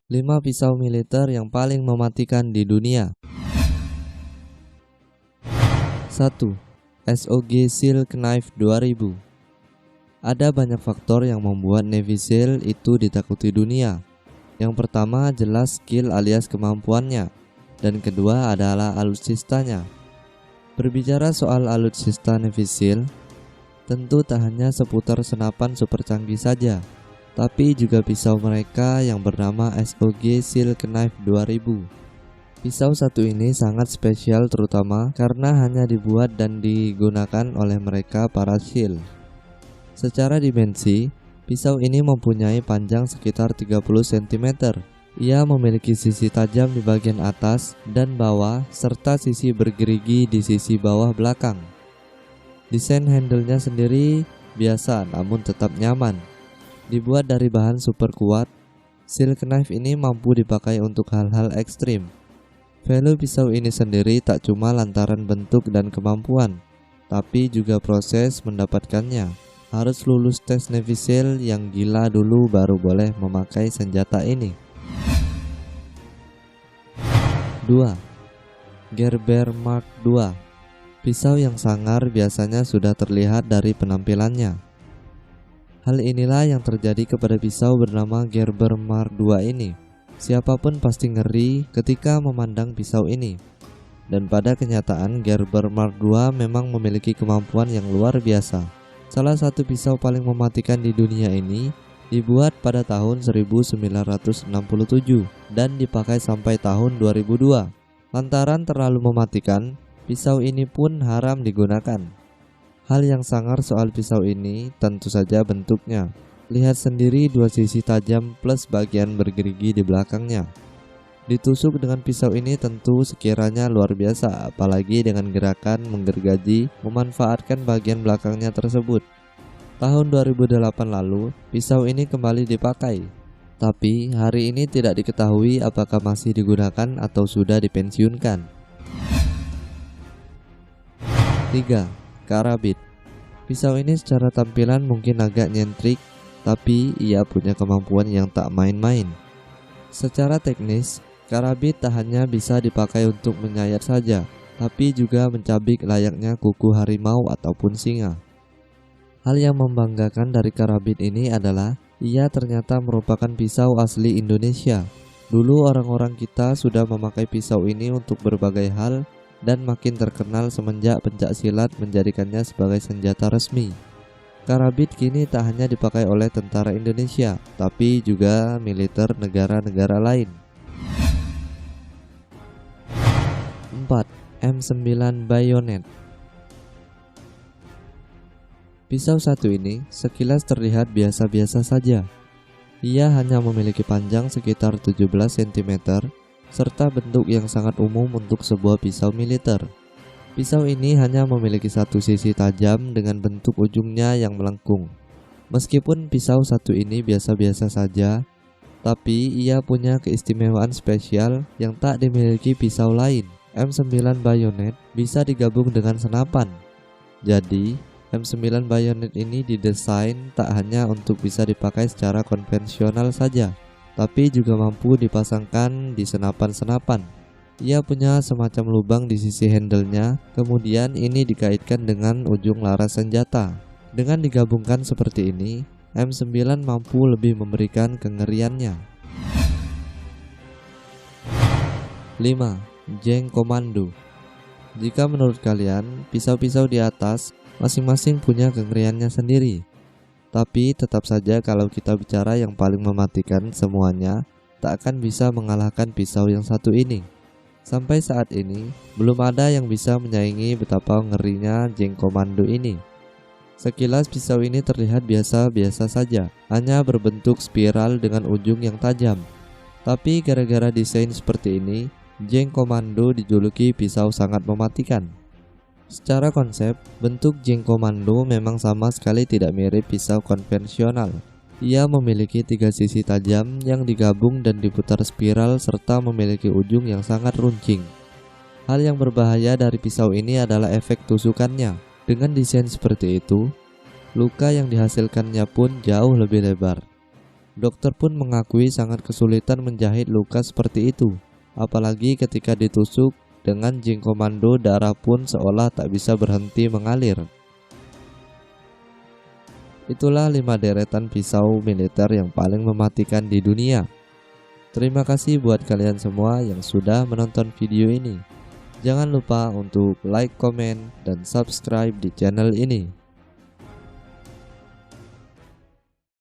5 pisau militer yang paling mematikan di dunia. 1. SOG Silk Knife 2000. Ada banyak faktor yang membuat Navy SEAL itu ditakuti dunia. Yang pertama jelas skill alias kemampuannya, dan kedua adalah alutsistanya. Berbicara soal alutsista Navy SEAL, tentu tak hanya seputar senapan super canggih saja, tapi juga pisau mereka yang bernama SOG Silk Knife 2000. Pisau satu ini sangat spesial terutama karena hanya dibuat dan digunakan oleh mereka para SEAL. Secara dimensi, pisau ini mempunyai panjang sekitar 30 cm. Ia memiliki sisi tajam di bagian atas dan bawah serta sisi bergerigi di sisi bawah belakang. Desain handle-nya sendiri biasa namun tetap nyaman. Dibuat dari bahan super kuat, Silk Knife ini mampu dipakai untuk hal-hal ekstrim. Value pisau ini sendiri tak cuma lantaran bentuk dan kemampuan, tapi juga proses mendapatkannya. Harus lulus tes Navy SEAL yang gila dulu baru boleh memakai senjata ini. 2. Gerber Mark II. Pisau yang sangar biasanya sudah terlihat dari penampilannya. Hal inilah yang terjadi kepada pisau bernama Gerber Mark II ini. Siapapun pasti ngeri ketika memandang pisau ini. Dan pada kenyataan Gerber Mark II memang memiliki kemampuan yang luar biasa. Salah satu pisau paling mematikan di dunia ini dibuat pada tahun 1967 dan dipakai sampai tahun 2002. Lantaran terlalu mematikan, pisau ini pun haram digunakan. Hal yang sangar soal pisau ini tentu saja bentuknya. Lihat sendiri dua sisi tajam plus bagian bergerigi di belakangnya. Ditusuk dengan pisau ini tentu sekiranya luar biasa, apalagi dengan gerakan menggergaji memanfaatkan bagian belakangnya tersebut. Tahun 2008 lalu, pisau ini kembali dipakai. Tapi hari ini tidak diketahui apakah masih digunakan atau sudah dipensiunkan. 3. Karabit. Pisau ini secara tampilan mungkin agak nyentrik, tapi ia punya kemampuan yang tak main-main. Secara teknis, karabit tak hanya bisa dipakai untuk menyayat saja, tapi juga mencabik layaknya kuku harimau ataupun singa. Hal yang membanggakan dari karabit ini adalah ia ternyata merupakan pisau asli Indonesia. Dulu orang-orang kita sudah memakai pisau ini untuk berbagai hal dan makin terkenal semenjak pencaksilat menjadikannya sebagai senjata resmi. Karabit kini tak hanya dipakai oleh tentara Indonesia, tapi juga militer negara-negara lain. 4. M9 Bayonet. Pisau satu ini sekilas terlihat biasa-biasa saja. Ia hanya memiliki panjang sekitar 17 cm serta bentuk yang sangat umum untuk sebuah pisau militer. Pisau ini hanya memiliki satu sisi tajam dengan bentuk ujungnya yang melengkung. Meskipun pisau satu ini biasa-biasa saja, tapi ia punya keistimewaan spesial yang tak dimiliki pisau lain. M9 Bayonet bisa digabung dengan senapan. Jadi, M9 Bayonet ini didesain tak hanya untuk bisa dipakai secara konvensional saja, tapi juga mampu dipasangkan di senapan-senapan. Ia punya semacam lubang di sisi handle-nya, kemudian ini dikaitkan dengan ujung laras senjata. Dengan digabungkan seperti ini, M9 mampu lebih memberikan kengeriannya. 5. Jeng Komando. Jika menurut kalian, pisau-pisau di atas masing-masing punya kengeriannya sendiri. Tapi tetap saja kalau kita bicara yang paling mematikan semuanya, tak akan bisa mengalahkan pisau yang satu ini. Sampai saat ini, belum ada yang bisa menyaingi betapa ngerinya Jeng Komando ini. Sekilas pisau ini terlihat biasa-biasa saja, hanya berbentuk spiral dengan ujung yang tajam. Tapi gara-gara desain seperti ini, Jeng Komando dijuluki pisau sangat mematikan. Secara konsep, bentuk Jeng Komando memang sama sekali tidak mirip pisau konvensional. Ia memiliki 3 sisi tajam yang digabung dan diputar spiral serta memiliki ujung yang sangat runcing. Hal yang berbahaya dari pisau ini adalah efek tusukannya. Dengan desain seperti itu, luka yang dihasilkannya pun jauh lebih lebar. Dokter pun mengakui sangat kesulitan menjahit luka seperti itu, apalagi ketika ditusuk dengan jing komando, darah pun seolah tak bisa berhenti mengalir. Itulah 5 deretan pisau militer yang paling mematikan di dunia. Terima kasih buat kalian semua yang sudah menonton video ini. Jangan lupa untuk like, komen, dan subscribe di channel ini.